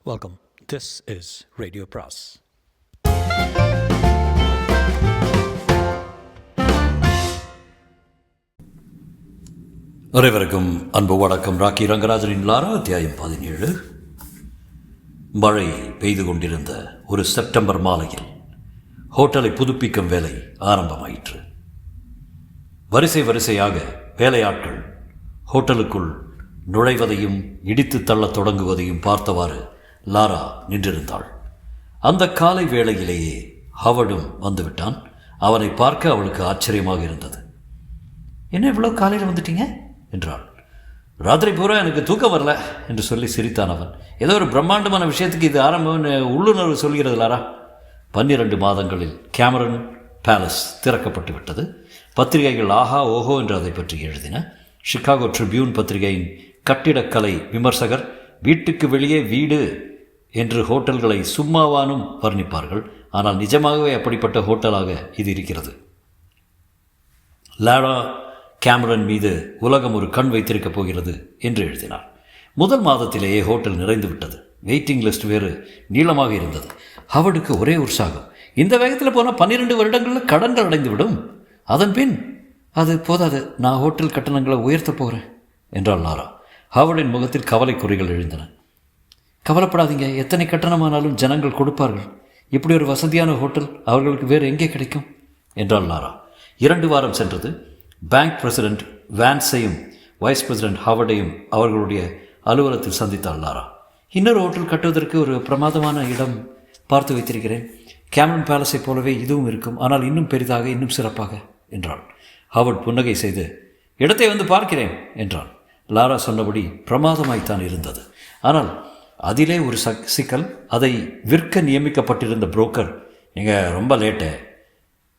Welcome. This is Radio Pras. அனைவருக்கும் அன்பு வணக்கம். ராக்கி ரங்கராஜனின் லாரா அத்தியாயம் 17. மழை பெய்து கொண்டிருந்த ஒரு செப்டம்பர் மாலையில் ஹோட்டலை புதுப்பிக்கும் வேலை ஆரம்பமாயிற்று. வரிசையாக வேலையாட்கள் ஹோட்டலுக்குள் நுழைவதையும் இடித்து தள்ளத் தொடங்குவதையும் பார்த்தவாறு லாரா நின்றிருந்தாள். அந்த காலை வேளையிலேயே ஹவர்டும் வந்துவிட்டான். அவனை பார்க்க அவளுக்கு ஆச்சரியமாக இருந்தது. என்ன இவ்வளோ காலையில் வந்துட்டீங்க என்றாள். ராத்திரி பூரா எனக்கு தூக்கம் வரல என்று சொல்லி சிரித்தான் அவன். ஏதோ ஒரு பிரம்மாண்டமான விஷயத்துக்கு இது ஆரம்பம்னு உள்ளுணர்வு சொல்கிறது லாரா. 12 மாதங்களில் கேமரன் பேலஸ் திறக்கப்பட்டு விட்டது. பத்திரிகைகள் ஆஹா ஓஹோ என்று அதை பற்றி எழுதின. சிகாகோ ட்ரிபியூன் பத்திரிகையின் கட்டிடக்கலை விமர்சகர் வீட்டுக்கு வெளியே வீடு என்று ஹோட்டல்களை சும்மாவானும் வர்ணிப்பார்கள். ஆனால் நிஜமாகவே அப்படிப்பட்ட ஹோட்டலாக இது இருக்கிறது. லாரா கேமரன் மீது உலகம் ஒரு கண் வைத்திருக்கப் போகிறது என்று எழுதினார். முதல் மாதத்திலேயே ஹோட்டல் நிறைந்து விட்டது. வெயிட்டிங் லிஸ்ட் வேறு நீளமாக இருந்தது. ஹவர்டுக்கு ஒரே உற்சாகம். இந்த வேகத்தில் போனால் 12 வருடங்களில் கடன்கள் அடைந்துவிடும். அதன் பின் அது போதாது, நான் ஹோட்டல் கட்டணங்களை உயர்த்தப் போகிறேன் என்றாள் லாரா. ஹவர்டின் முகத்தில் கவலை குறிகள் எழுந்தன. கவலைப்படாதீங்க, எத்தனை கட்டணமானாலும் ஜனங்கள் கொடுப்பார்கள். இப்படி ஒரு வசதியான ஹோட்டல் அவர்களுக்கு வேறு எங்கே கிடைக்கும் என்றாள் லாரா. 2 வாரம் சென்றது. பேங்க் பிரசிடென்ட் வான்ஸையும் வைஸ் பிரசிடென்ட் ஹவர்டையும் அவர்களுடைய அலுவலகத்தில் சந்தித்தாள் லாரா. இன்னொரு ஹோட்டல் கட்டுவதற்கு ஒரு பிரமாதமான இடம் பார்த்து வைத்திருக்கிறேன். கேமரன் பேலஸை போலவே இதுவும் இருக்கும், ஆனால் இன்னும் பெரிதாக, இன்னும் சிறப்பாக என்றாள். ஹவர்ட் புன்னகை செய்து இடத்தை வந்து பார்க்கிறேன் என்றான். லாரா சொன்னபடி பிரமாதமாய்த்தான் இருந்தது. ஆனால் அதிலே ஒரு சிக்கல். அதை விற்க நியமிக்கப்பட்டிருந்த புரோக்கர், நீங்கள் ரொம்ப லேட்டு,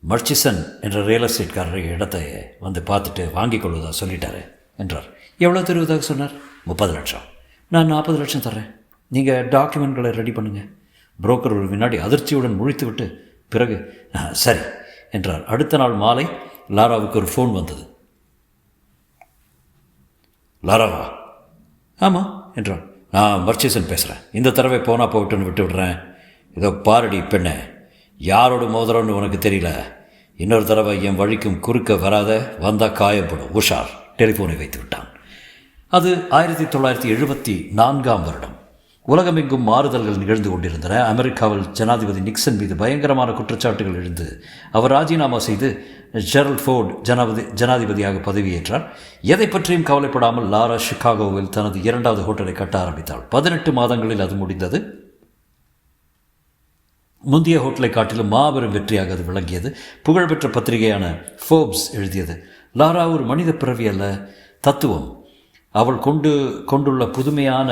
மர்ச்சிசன் என்ற ரியல் எஸ்டேட்காரரை இடத்தை வந்து பார்த்துட்டு வாங்கிக் கொள்வதா சொல்லிட்டாரு என்றார். எவ்வளோ தருவதாக சொன்னார்? 30 லட்சம். நான் 40 லட்சம் தர்றேன். நீங்கள் டாக்குமெண்ட்களை ரெடி பண்ணுங்கள். புரோக்கர் ஒரு வினாடி அதிர்ச்சியுடன் முழித்து விட்டு பிறகு சரி என்றார். அடுத்த நாள் மாலை லாராவுக்கு ஒரு ஃபோன் வந்தது. லாராவா? ஆமாம் என்றான். நான் மர்ச்சிசன் பேசுகிறேன். இந்த தடவை போனால் போட்டுன்னு விட்டு விடுறேன். இதோ பாரடி பெண்ணே, யாரோட மோதிரம்னு உனக்கு தெரியல. இன்னொரு தடவை என் வழிக்கும் குறுக்க வராத, வந்தால் காயப்படும். உஷார். டெலிஃபோனை வைத்து விட்டான். அது 1974ஆம் வருடம். உலகமெங்கும் மாறுதல்கள் நிகழ்ந்து கொண்டிருந்தன. அமெரிக்காவில் ஜனாதிபதி நிக்சன் மீது பயங்கரமான குற்றச்சாட்டுகள் எழுந்து அவர் ராஜினாமா செய்து ஜெரல்ட் ஃபோர்டு ஜனாதிபதியாக பதவியேற்றார். எதை பற்றியும் கவலைப்படாமல் லாரா சிகாகோவில் தனது 2வது ஹோட்டலை கட்ட ஆரம்பித்தாள். 18 மாதங்களில் அது முடிந்தது. முந்தைய ஹோட்டலை காட்டிலும் மாபெரும் வெற்றியாக அது விளங்கியது. புகழ்பெற்ற பத்திரிகையான ஃபோர்ப்ஸ் எழுதியது, லாரா ஒரு மனித பிறவி அல்ல, தத்துவம். அவள் கொண்டுள்ள புதுமையான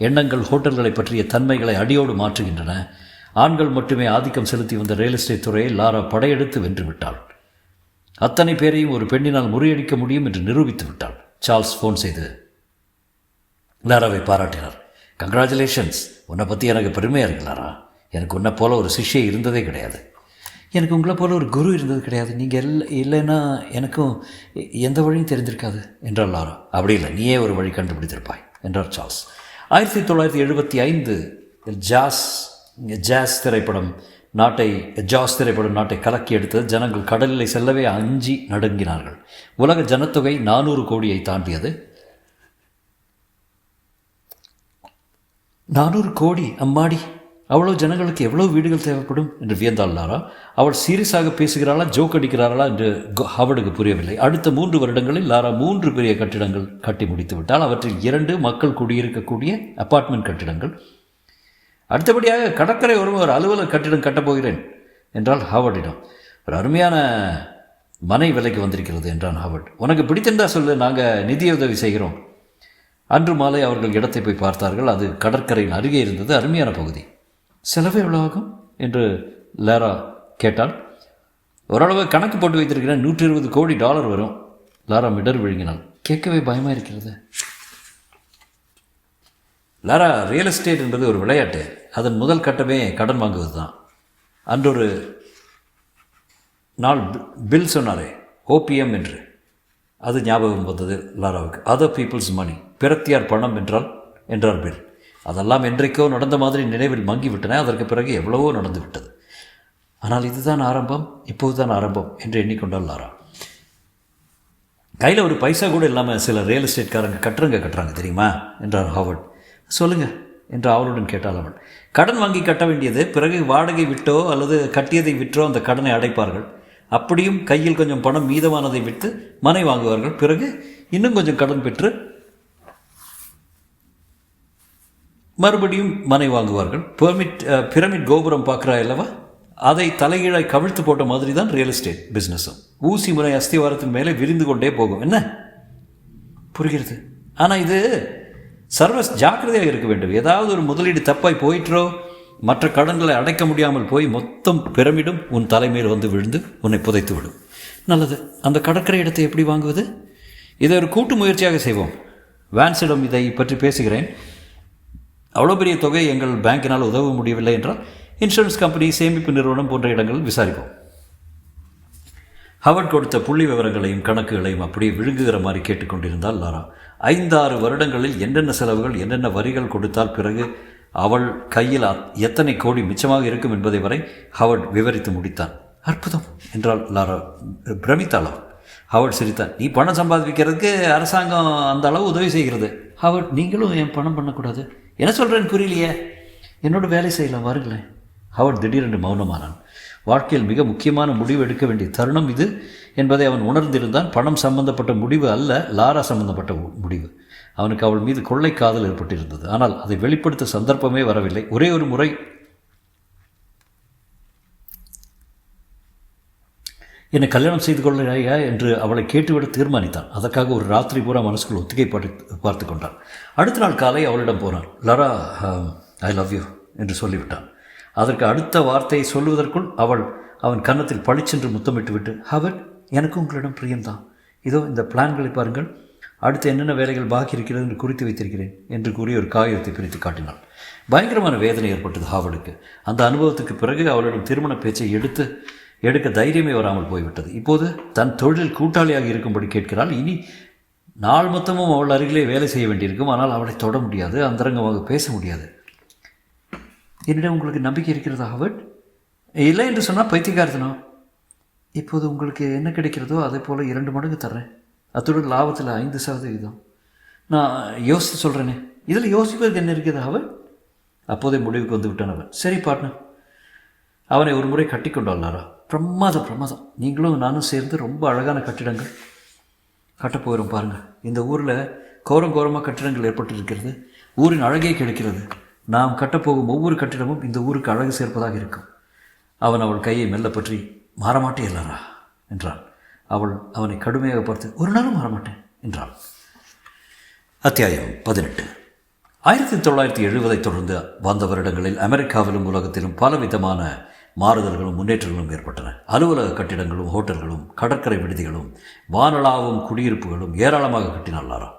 எண்ணங்கள் ஹோட்டல்களை பற்றிய தன்மைகளை அடியோடு மாற்றுகின்றன. ஆண்கள் மட்டுமே ஆதிக்கம் செலுத்தி வந்த ரியல் எஸ்டேட் துறையை லாரா படையெடுத்து வென்றுவிட்டாள். அத்தனை பேரையும் ஒரு பெண்ணினால் முறியடிக்க முடியும் என்று நிரூபித்து விட்டாள். சார்ல்ஸ் ஃபோன் செய்து லாராவை பாராட்டினார். கங்க்ராச்சுலேஷன்ஸ், உன்னை பற்றி எனக்கு பெருமையாக இருக்கு லாரா. எனக்கு உன்னை போல ஒரு சிஷ்யை இருந்ததே கிடையாது. எனக்கு உங்களை போல ஒரு குரு இருந்தது கிடையாது. நீங்கள் இல்லைன்னா எனக்கும் எந்த வழியும் தெரிந்திருக்காது என்றாள் லாரா. அப்படி இல்லை, நீயே ஒரு வழி கண்டுபிடித்திருப்பாய் என்றார் சார்ல்ஸ். 1975 ஜாஸ் திரைப்படம் நாட்டை கலக்கி எடுத்தது. ஜனங்கள் கடலில் செல்லவே அஞ்சி நடுங்கினார்கள். உலக ஜனத்தொகை 400 கோடியை தாண்டியது. 400 கோடி, அம்மாடி, அவ்வளோ ஜனங்களுக்கு எவ்வளோ வீடுகள் தேவைப்படும் என்று வியந்தாள் லாரா. அவள் சீரியஸாக பேசுகிறாளா, ஜோக் அடிக்கிறாளா என்று ஹவர்டுக்கு புரியவில்லை. அடுத்த 3 வருடங்களில் லாரா 3 பெரிய கட்டிடங்கள் கட்டி முடித்து விட்டால். அவற்றில் 2 மக்கள் குடியிருக்கக்கூடிய அப்பார்ட்மெண்ட் கட்டிடங்கள். அடுத்தபடியாக கடற்கரை ஒரு அலுவலக கட்டிடம் கட்டப்போகிறேன் என்றால் ஹவர்டிடம். ஒரு அருமையான மனை விலைக்கு வந்திருக்கிறது என்றான் ஹவர்ட். உனக்கு பிடித்திருந்தா சொல்லு, நாங்கள் நிதியுதவி செய்கிறோம். அன்று மாலை அவர்கள் இடத்தை போய் பார்த்தார்கள். அது கடற்கரையின் அருகே இருந்தது. அருமையான பகுதி. செலவு எவ்வளோ ஆகும் என்று லாரா கேட்டாள். ஓரளவு கணக்கு போட்டு வைத்திருக்கிறேன். $120 கோடி வரும். லாரா மிடர் விழுங்கினாள். கேட்கவே பயமாக இருக்கிறது. லாரா, ரியல் எஸ்டேட் என்பது ஒரு விளையாட்டு. அதன் முதல் கட்டமே கடன் வாங்குவது தான். அன்றொரு நாள் பில் சொன்னாரே, ஓபிஎம் என்று, அது ஞாபகம் வந்தது லாராவுக்கு. அதர் பீப்புள்ஸ் மணி, பிறத்தியார் பணம் என்றார் பில். அதெல்லாம் என்றைக்கோ நடந்த மாதிரி நினைவில் மங்கிவிட்டன. அதற்கு பிறகு எவ்வளவோ நடந்து விட்டது. ஆனால் இதுதான் ஆரம்பம், இப்போதுதான் ஆரம்பம் என்று எண்ணிக்கொண்டாள் லாரா. கையில் ஒரு பைசா கூட இல்லாமல் சில ரியல் எஸ்டேட்காரங்க கட்டுறாங்க தெரியுமா என்றார் ஹாவர்ட். சொல்லுங்கள் என்று அவளுடன் கேட்டாள் அவள். கடன் வாங்கி கட்ட வேண்டியது, பிறகு வாடகை விட்டோ அல்லது கட்டியதை விற்றோ அந்த கடனை அடைப்பார்கள். அப்படியும் கையில் கொஞ்சம் பணம் மீதமானதை விட்டு மனை வாங்குவார்கள். பிறகு இன்னும் கொஞ்சம் கடன் பெற்று மறுபடியும் மனை வாங்குவார்கள். பிரமிட் கோபுரம் பார்க்குறா அல்லவா, அதை தலைகீழாய் கவிழ்த்து போட்ட மாதிரி தான் ரியல் எஸ்டேட் பிஸ்னஸும். ஊசி முனை அஸ்திவாரத்தின் மேலே விரிந்து கொண்டே போகும். என்ன புரிகிறது? ஆனால் இது சர்வஸ் ஜாக்கிரதையாக இருக்க வேண்டும். ஏதாவது ஒரு முதலீடு தப்பாய் போயிற்றோ, மற்ற கடன்களை அடைக்க முடியாமல் போய் மொத்தம் பிரமிடும் உன் தலைமையில் வந்து விழுந்து உன்னை புதைத்து விடும். நல்லது, அந்த கடற்கரை இடத்தை எப்படி வாங்குவது? இதை ஒரு கூட்டு முயற்சியாக செய்வோம். வான்ஸிடம் இதை பற்றி பேசுகிறேன். அவ்வளோ பெரிய தொகை எங்கள் பேங்கினால் உதவ முடியவில்லை என்றால் இன்சூரன்ஸ் கம்பெனி, சேமிப்பு நிறுவனம் போன்ற இடங்களில் விசாரிப்போம். ஹவர்ட் கொடுத்த புள்ளி விவரங்களையும் கணக்குகளையும் அப்படியே விழுங்குகிற மாதிரி கேட்டுக்கொண்டிருந்தால் லாரா. 5-6 வருடங்களில் என்னென்ன செலவுகள், என்னென்ன வரிகள் கொடுத்தால் பிறகு அவள் கையில் எத்தனை கோடி மிச்சமாக இருக்கும் என்பதை வரை ஹவர்ட் விவரித்து முடித்தான். அற்புதம் என்றாள் லாரா. பிரமித்தாள் அவள். ஹவர்ட் சிரித்தான். நீ பணம் சம்பாதிக்கிறதுக்கு அரசாங்கம் அந்த அளவு உதவி செய்கிறது. ஹவர்ட், நீங்களும் என் பணம் பண்ணக்கூடாது. என்ன சொல்கிறேன்னு புரியலையே. என்னோட வேலை செய்யலாம், வாருங்களேன். ஹவர்ட் திடீரென்று மௌனமானான். வாழ்க்கையில் மிக முக்கியமான முடிவு எடுக்க வேண்டிய தருணம் இது என்பதை அவன் உணர்ந்திருந்தான். பணம் சம்பந்தப்பட்ட முடிவு அல்ல, லாரா சம்பந்தப்பட்ட முடிவு. அவனுக்கு அவள் மீது கொள்ளை காதல் ஏற்பட்டிருந்தது. ஆனால் அதை வெளிப்படுத்த சந்தர்ப்பமே வரவில்லை. ஒரே ஒரு முறை என்னை கல்யாணம் செய்து கொள்ளையா என்று அவளை கேட்டுவிட தீர்மானித்தான். அதற்காக ஒரு ராத்திரி பூரா மனசுக்குள் ஒத்திகை பார்த்து கொண்டான். அடுத்த நாள் காலை அவளிடம் போனான். லாரா, ஐ லவ் யூ என்று சொல்லிவிட்டான். அதற்கு அடுத்த வார்த்தையை சொல்லுவதற்குள் அவன் கன்னத்தில் பளிச்சென்று முத்தமிட்டு விட்டு, ஹவர்ட், எனக்கும் உங்களிடம் பிரியம்தான். இதோ இந்த பிளான்களை பாருங்கள், அடுத்து என்னென்ன வேலைகள் பாக்கி இருக்கிறது என்று குறித்து வைத்திருக்கிறேன் என்று கூறி ஒரு காகிதத்தை பிரித்து காட்டினாள். பயங்கரமான வேதனை ஏற்பட்டது ஹாவர்டுக்கு. அந்த அனுபவத்துக்கு பிறகு அவளிடம் திருமண பேச்சை எடுக்க தைரியமே வராமல் போய்விட்டது. இப்போது தன் தொழில் கூட்டாளியாக இருக்கும்படி கேட்கிறாள். இனி நாள் மொத்தமும் அவள் அருகிலே வேலை செய்ய வேண்டியிருக்கும். ஆனால் அவளை தொட முடியாது, அந்தரங்கமாக பேச முடியாது. என்னிடம் உங்களுக்கு நம்பிக்கை இருக்கிறதா ஹவர்ட்? இல்லை என்று சொன்னால் பைத்தியக்காரத்தனம். இப்போது உங்களுக்கு என்ன கிடைக்கிறதோ அதே போல் 2 மடங்கு தர்றேன். அத்துடன் லாபத்தில் 5%. நான் யோசித்து சொல்கிறேனே. இதில் யோசிப்பதற்கு என்ன இருக்கிறது ஹவர்ட்? அப்போதே முடிவுக்கு வந்து விட்டான் அவன். சரி பார்ட்னர். அவனை ஒரு முறை கட்டி கொண்டாள் லாரா. பிரமாதம். நீங்களும் நானும் சேர்ந்து ரொம்ப அழகான கட்டிடங்கள் கட்டப்போகிறோம் பாருங்கள். இந்த ஊரில் கோரமாக கட்டிடங்கள் ஏற்பட்டிருக்கிறது. ஊரின் அழகே கிடைக்கிறது. நாம் கட்டப்போகும் ஒவ்வொரு கட்டிடமும் இந்த ஊருக்கு அழகு சேர்ப்பதாக இருக்கும். அவள் கையை மெல்ல பற்றி, மாறமாட்டே லாரா என்றான். அவனை கடுமையாக பார்த்து, ஒரு நாளும் மாறமாட்டேன் என்றாள். அத்தியாயம் 18. 1970 தொடர்ந்து வந்த வருடங்களில் அமெரிக்காவிலும் உலகத்திலும் பலவிதமான மாறுதல்களும் முன்னேற்றங்களும் ஏற்பட்டன. அலுவலக கட்டிடங்களும் ஹோட்டல்களும் கடற்கரை விடுதிகளும் வானளாவும் குடியிருப்புகளும் ஏராளமாக கட்டினாள் லாரா.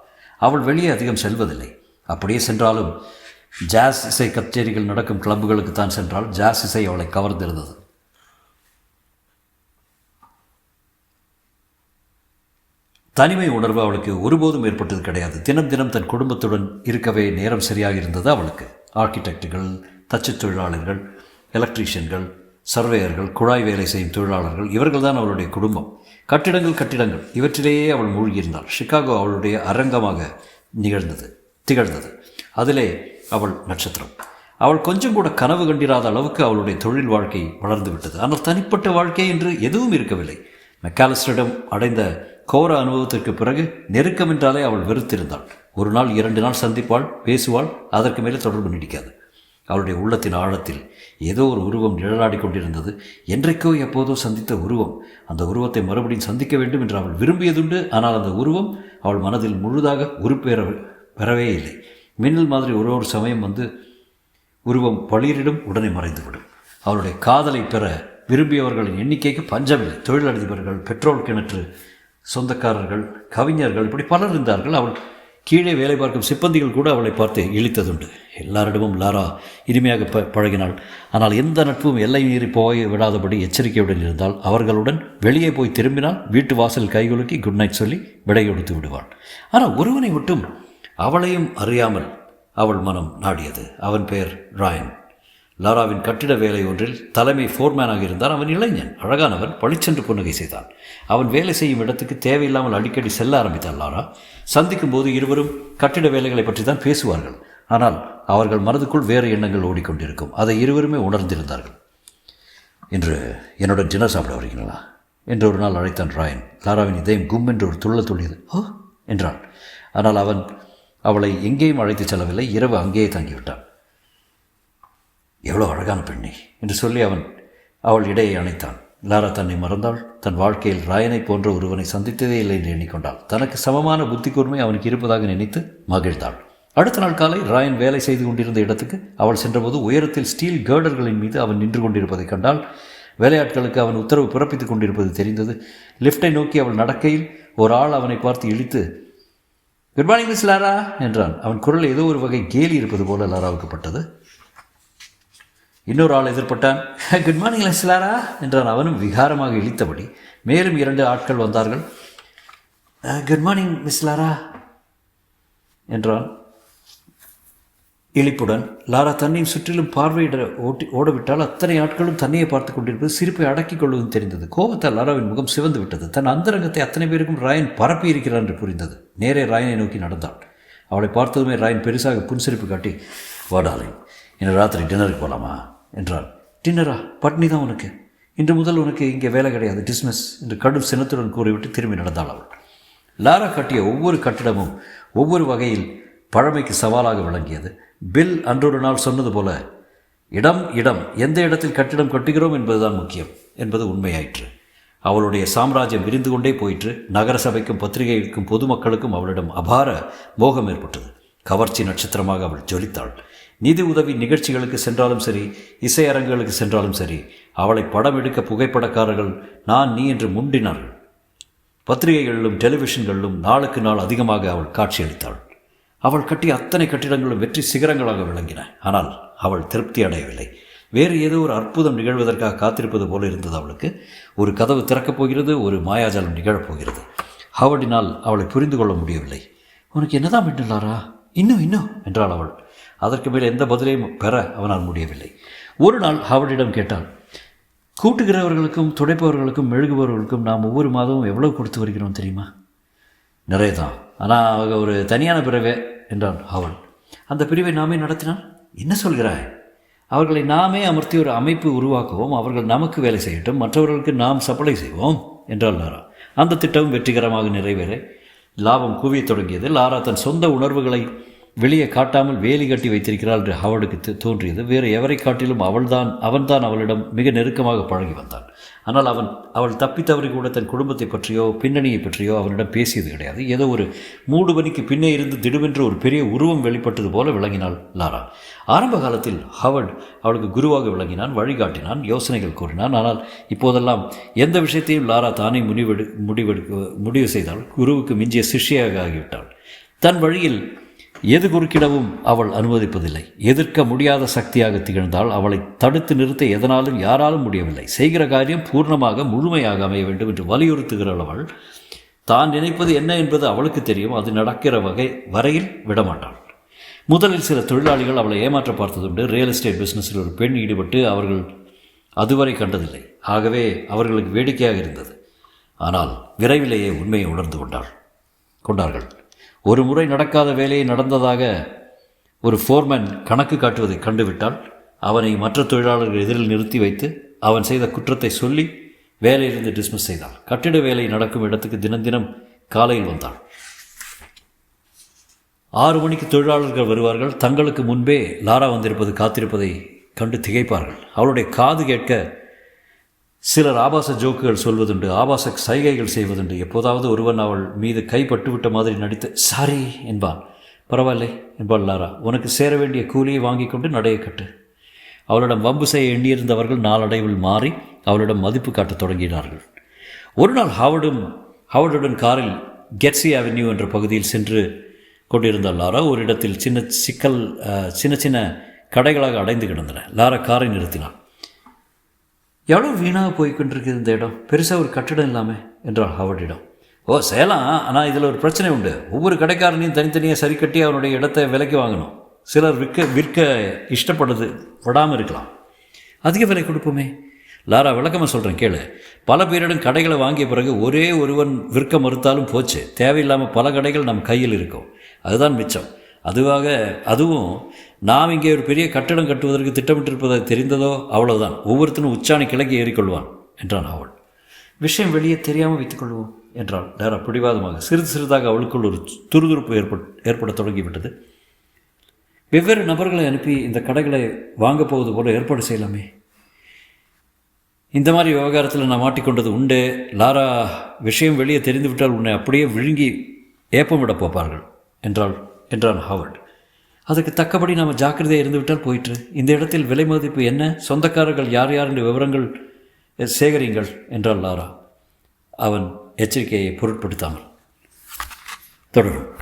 அவள் வெளியே அதிகம் செல்வதில்லை. அப்படியே சென்றாலும் ஜாஸ் இசை கச்சேரிகள் நடக்கும் கிளப்புகளுக்கு தான் சென்றால். ஜாஸ் இசை அவளை கவர்ந்திருந்தது. தனிமை உணர்வு அவளுக்கு ஒருபோதும் ஏற்பட்டது கிடையாது. தினம் தன் குடும்பத்துடன் இருக்கவே நேரம் சரியாக இருந்தது அவளுக்கு. ஆர்கிடெக்டுகள், தச்சு தொழிலாளர்கள், எலக்ட்ரீஷியன்கள், சர்வேயர்கள், குழாய் வேலை செய்யும் தொழிலாளர்கள், இவர்கள் தான் அவளுடைய குடும்பம். கட்டிடங்கள் இவற்றிலேயே அவள் மூழ்கியிருந்தாள். சிகாகோ அவளுடைய அரங்கமாக திகழ்ந்தது. அதிலே அவள் நட்சத்திரம். அவள் கொஞ்சம் கூட கனவு கண்டிராத அளவுக்கு அவளுடைய தொழில் வாழ்க்கை வளர்ந்து விட்டது. ஆனால் தனிப்பட்ட வாழ்க்கை என்று எதுவும் இருக்கவில்லை. மெக்காலிஸ்டரிடம் அடைந்த கோர அனுபவத்திற்கு பிறகு நெருக்கம் என்றாலே அவள் வெறுத்திருந்தாள். 1 நாள் 2 நாள் சந்திப்பாள், பேசுவாள், அதற்கு மேலே தொடர்பு நீடிக்காது. அவளுடைய உள்ளத்தின் ஆழத்தில் ஏதோ ஒரு உருவம் நிழலாடி கொண்டிருந்தது. என்றைக்கோ எப்போதோ சந்தித்த உருவம். அந்த உருவத்தை மறுபடியும் சந்திக்க வேண்டும் என்று அவள் விரும்பியதுண்டு. ஆனால் அந்த உருவம் அவள் மனதில் முழுதாக பெறவே இல்லை. மின்னல் மாதிரி ஒரு சமயம் வந்து உருவம் பளிரிடும், உடனே மறைந்துவிடும். அவளுடைய காதலை பெற விரும்பியவர்களின் எண்ணிக்கைக்கு பஞ்சமில்லை. தொழிலதிபர்கள், பெட்ரோல் கிணற்று சொந்தக்காரர்கள், கவிஞர்கள், இப்படி பலர் இருந்தார்கள். அவள் கீழே வேலை பார்க்கும் சிப்பந்திகள் கூட அவளை பார்த்து இழித்ததுண்டு. எல்லாரிடமும் லாரா இனிமையாக பழகினாள். ஆனால் எந்த நட்பும் எல்லை மீறி போய் விடாதபடி எச்சரிக்கையுடன் இருந்தால். அவர்களுடன் வெளியே போய் திரும்பினால் வீட்டு வாசல் கைகுலுக்கி குட் நைட் சொல்லி விடை கொடுத்து விடுவாள். ஆனால் ஒருவனை மட்டும் அவளையும் அறியாமல் அவள் மனம் நாடியது. அவன் பெயர் ராயன். லாராவின் கட்டிட வேலை ஒன்றில் தலைமை ஃபோர்மேனாக இருந்தான். அவன் இளைஞன், அழகானவன், பளிச்சென்று புன்னகை செய்தான். அவன் வேலை செய்யும் இடத்துக்கு தேவையில்லாமல் அடிக்கடி செல்ல ஆரம்பித்தான் லாரா. சந்திக்கும் போது இருவரும் கட்டிட வேலைகளை பற்றி தான் பேசுவார்கள். ஆனால் அவர்கள் மனதுக்குள் வேறு எண்ணங்கள் ஓடிக்கொண்டிருக்கும். அதை இருவருமே உணர்ந்திருந்தார்கள். இன்று என்னுடன் டின்னர் சாப்பிட வருகிறீங்களா என்று ஒரு நாள் அழைத்தான் ராயன். லாராவின் இதயம் கும் என்று ஒரு துள்ள துள்ளியது. ஓ என்றான். ஆனால் அவன் அவளை எங்கேயும் அழைத்துச் செல்லவில்லை. இரவு அங்கேயே தங்கிவிட்டான். எவ்வளோ அழகான பெண்ணே என்று சொல்லி அவள் இடையை அணைத்தான். லாரா தன்னை மறந்தாள். தன் வாழ்க்கையில் ராயனை போன்ற ஒருவனை சந்தித்ததே இல்லை என்று எண்ணிக்கொண்டாள். தனக்கு சமமான புத்தி கூர்மை அவனுக்கு இருப்பதாக நினைத்து மகிழ்ந்தாள். அடுத்த நாள் காலை ராயன் வேலை செய்து கொண்டிருந்த இடத்துக்கு அவள் சென்றபோது உயரத்தில் ஸ்டீல் கேர்டர்களின் மீது அவன் நின்று கொண்டிருப்பதை கண்டால். வேலையாட்களுக்கு அவன் உத்தரவு பிறப்பித்துக் கொண்டிருப்பது தெரிந்தது. லிஃப்டை நோக்கி அவள் நடக்கையில் ஒரு ஆள் அவனை பார்த்து இழித்து, குட் மார்னிங் மிஸ் லாரா என்றான். அவன் குரல் ஏதோ ஒரு வகை கேலி இருப்பது போல லாராவுக்கு பட்டது. இன்னொரு ஆள் எதிர்பட்டான். குட் மார்னிங் மிஸ் லாரா என்றான். அவனும் விகாரமாக இழித்தபடி. மேலும் 2 ஆட்கள் வந்தார்கள். குட் மார்னிங் மிஸ் லாரா என்றான் இழிப்புடன். லாரா தன்னையும் சுற்றிலும் பார்வையிட ஓடவிட்டால் அத்தனை ஆட்களும் தன்னையை பார்த்து கொண்டிருப்பது சிரிப்பை அடக்கிக் கொள்வதும் தெரிந்தது. கோபத்தால் லாராவின் முகம் சிவந்து விட்டது. தன் அந்தரங்கத்தை அத்தனை பேருக்கும் ராயன் பரப்பி இருக்கிறான் என்று புரிந்தது. நேரே ராயனை நோக்கி நடந்தாள். அவளை பார்த்ததுமே ராயன் பெருசாக புன்சிரிப்பு காட்டி, வாடாலை, இன்று ராத்திரி டின்னருக்கு போகலாமா என்றான். டின்னரா? பட்னி தான் உனக்கு. இன்று முதல் உனக்கு இங்கே வேலை கிடையாது, டிஸ்மிஸ் என்று கடும் சினத்துடன் கூறிவிட்டு திரும்பி நடந்தாள் அவள். லாரா கட்டிய ஒவ்வொரு கட்டிடமும் ஒவ்வொரு வகையில் பழமைக்கு சவாலாக விளங்கியது. பில் அன்றொரு நாள் சொன்னது போல, இடம் எந்த இடத்தில் கட்டிடம் கட்டுகிறோம் என்பதுதான் முக்கியம் என்பது உண்மையாயிற்று. அவளுடைய சாம்ராஜ்யம் விரிந்து கொண்டே போயிற்று. நகர சபைக்கும் பத்திரிகைகளுக்கும் பொதுமக்களுக்கும் அவளிடம் அபார மோகம் ஏற்பட்டது. கவர்ச்சி நட்சத்திரமாக அவள் ஜொலித்தாள். நிதி உதவி நிகழ்ச்சிகளுக்கு சென்றாலும் சரி, இசையரங்குகளுக்கு சென்றாலும் சரி, அவளை படம் எடுக்க புகைப்படக்காரர்கள் நான் நீ என்று முண்டினார்கள். பத்திரிகைகளிலும் டெலிவிஷன்களிலும் நாளுக்கு நாள் அதிகமாக அவள் காட்சியளித்தாள். அவள் கட்டிய அத்தனை கட்டிடங்களும் வெற்றி சிகரங்களாக விளங்கின. ஆனால் அவள் திருப்தி அடையவில்லை. வேறு ஏதோ ஒரு அற்புதம் நிகழ்வதற்காக காத்திருப்பது போல இருந்தது அவளுக்கு. ஒரு கதவு திறக்கப் போகிறது, ஒரு மாயாஜாலம் நிகழப்போகிறது. ஹவர்டினால் அவளை புரிந்து கொள்ள முடியவில்லை. உனக்கு என்னதான் வேண்டும் லாரா? இன்னும் என்றாள் அவள். அதற்கு மேல் எந்த பதிலையும் பெற அவனால் முடியவில்லை. ஒரு நாள் ஹவர்டிடம் கேட்டாள், கூட்டுகிறவர்களுக்கும் துடைப்பவர்களுக்கும் மெழுகுபவர்களுக்கும் நாம் ஒவ்வொரு மாதமும் எவ்வளவு கொடுத்து வருகிறோம் தெரியுமா? நிறைய தான், ஆனால் அவங்க ஒரு தனியான பிரிவே என்றான் அவள். அந்த பிரிவை நாமே நடத்தினால்? என்ன சொல்கிறாய்? அவர்களை நாமே அமர்த்தி ஒரு அமைப்பு உருவாக்குவோம். அவர்கள் நமக்கு வேலை செய்யட்டும், மற்றவர்களுக்கு நாம் சப்ளை செய்வோம் என்றாள் லாரா. அந்த திட்டமும் வெற்றிகரமாக நிறைவேற லாபம் குவியத் தொடங்கியது. லாரா தன் சொந்த உணர்வுகளை வெளியே காட்டாமல் வேலி கட்டி வைத்திருக்கிறாள் என்று ஹவர்டுக்கு தோன்றியது. வேறு எவரை காட்டிலும் அவன்தான் அவளிடம் மிக நெருக்கமாக பழகி வந்தான். ஆனால் அவள் தப்பித்தவரை கூட தன் குடும்பத்தை பற்றியோ பின்னணியை பற்றியோ அவனிடம் பேசியது கிடையாது. ஏதோ ஒரு மூடுபனிக்கு பின்னே இருந்து திடுவென்று ஒரு பெரிய உருவம் வெளிப்பட்டது போல விளங்கினாள் லாரா. ஆரம்ப காலத்தில் ஹவர்ட் அவளுக்கு குருவாக விளங்கினான், வழிகாட்டினான், யோசனைகள் கூறினான். ஆனால் இப்போதெல்லாம் எந்த விஷயத்தையும் லாரா தானே முடிவு செய்தாள். குருவுக்கு மிஞ்சிய சிஷ்யாக ஆகிவிட்டாள். தன் வழியில் எது குறுக்கிடவும் அவள் அனுமதிப்பதில்லை. எதிர்க்க முடியாத சக்தியாக திகழ்ந்தால் அவளை தடுத்து நிறுத்த எதனாலும் யாராலும் முடியவில்லை. செய்கிற காரியம் பூர்ணமாக முழுமையாக அமைய வேண்டும் என்று வலியுறுத்துகிறாள் அவள். தான் நினைப்பது என்ன என்பது அவளுக்கு தெரியும். அது நடக்கிற வரையில் விடமாட்டாள். முதலில் சில தொழிலாளிகள் அவளை ஏமாற்ற பார்த்ததுண்டு. ரியல் எஸ்டேட் பிஸ்னஸில் ஒரு பெண் ஈடுபட்டு அவர்கள் அதுவரை கண்டதில்லை. ஆகவே அவர்களுக்கு வேடிக்கையாக இருந்தது. ஆனால் விரைவிலேயே உண்மையை உணர்ந்து கொண்டார்கள். ஒரு முறை நடக்காத வேலையை நடந்ததாக ஒரு ஃபோர்மேன் கணக்கு காட்டுவதை கண்டுவிட்டால் அவனை மற்ற தொழிலாளர்கள் எதிரில் நிறுத்தி வைத்து அவன் செய்த குற்றத்தை சொல்லி வேலையிலிருந்து டிஸ்மிஸ் செய்தாள். கட்டிட வேலை நடக்கும் இடத்துக்கு தினம் காலையில் வந்தாள். 6 மணிக்கு தொழிலாளர்கள் வருவார்கள். தங்களுக்கு முன்பே லாரா வந்திருப்பது காத்திருப்பதை கண்டு திகைப்பார்கள். அவளுடைய காது கேட்க சிலர் ஆபாச ஜோக்குகள் சொல்வதுண்டு, ஆபாச சைகைகள் செய்வதுண்டு. எப்போதாவது ஒருவன் அவள் மீது கைப்பட்டுவிட்ட மாதிரி நடித்து சாரி என்பான். பரவாயில்லை என்பாள் லாரா. உனக்கு சேர வேண்டிய கூலியை வாங்கி கொண்டு நடைய கட்டு. அவளிடம் வம்பு செய்ய எண்ணியிருந்தவர்கள் நாளடைவில் மாறி அவளிடம் மதிப்பு காட்டத் தொடங்கினார்கள். ஒரு நாள் ஹவர்டுடன் காரில் கெட்ஸி அவென்யூ என்ற பகுதியில் சென்று கொண்டிருந்தாள் லாரா. ஒரு இடத்தில் சின்ன சின்ன கடைகளாக அடைந்து கிடந்தன. லாரா காரை நிறுத்தினாள். எவ்வளோ வீணாக போய்கொண்டிருக்குது இந்த இடம், பெருசாக ஒரு கட்டிடம் இல்லாமல் என்றாள் ஹவர்டிடம். ஓ செய்யலாம், ஆனால் இதில் ஒரு பிரச்சனை உண்டு. ஒவ்வொரு கடைக்காரனையும் தனித்தனியாக சரி கட்டி அவனுடைய இடத்தை விலைக்கு வாங்கணும். சிலர் விற்க விடாமல் இருக்கலாம். அதிக விலை கொடுப்போமே. லாரா, விளக்கமாக சொல்கிறேன் கேளு. பல பேரிடம் கடைகளை வாங்கிய பிறகு ஒரே ஒருவன் விற்க மறுத்தாலும் போச்சு. தேவையில்லாமல் பல கடைகள் நம் கையில் இருக்கும். அதுதான் மிச்சம். அதுவும் நாம் இங்கே ஒரு பெரிய கட்டடம் கட்டுவதற்கு திட்டமிட்டிருப்பதை தெரிந்ததோ அவ்வளவுதான். ஒவ்வொருத்தனும் உச்சாணி கிழக்கு ஏறிக்கொள்வான் என்றான் அவள். விஷயம் வெளியே தெரியாமல் வைத்துக்கொள்வோம் என்றாள் லாரா பிடிவாதமாக. சிறிது சிறிதாக அவளுக்குள் ஒரு துருதுருப்பு ஏற்பட தொடங்கிவிட்டது. வெவ்வேறு நபர்களை அனுப்பி இந்த கடைகளை வாங்கப் போவது போல ஏற்பாடு செய்யலாமே. இந்த மாதிரி விவகாரத்தில் நான் மாட்டிக்கொண்டது உண்டு. லாரா, விஷயம் வெளியே தெரிந்துவிட்டால் உன்னை அப்படியே விழுங்கி ஏப்பமிட போப்பார்கள் என்றான் ஹாவர்ட். அதுக்கு தக்கபடி நாம் ஜாக்கிரதையாக இருந்துவிட்டால் போயிற்று. இந்த இடத்தில் விலை மதிப்பு என்ன? சொந்தக்காரர்கள் யார் என்ற விவரங்கள் சேகரிங்கள் என்றாள் லாரா. அவன் எச்சரிக்கையை பொருட்படுத்தாமல். தொடரும்.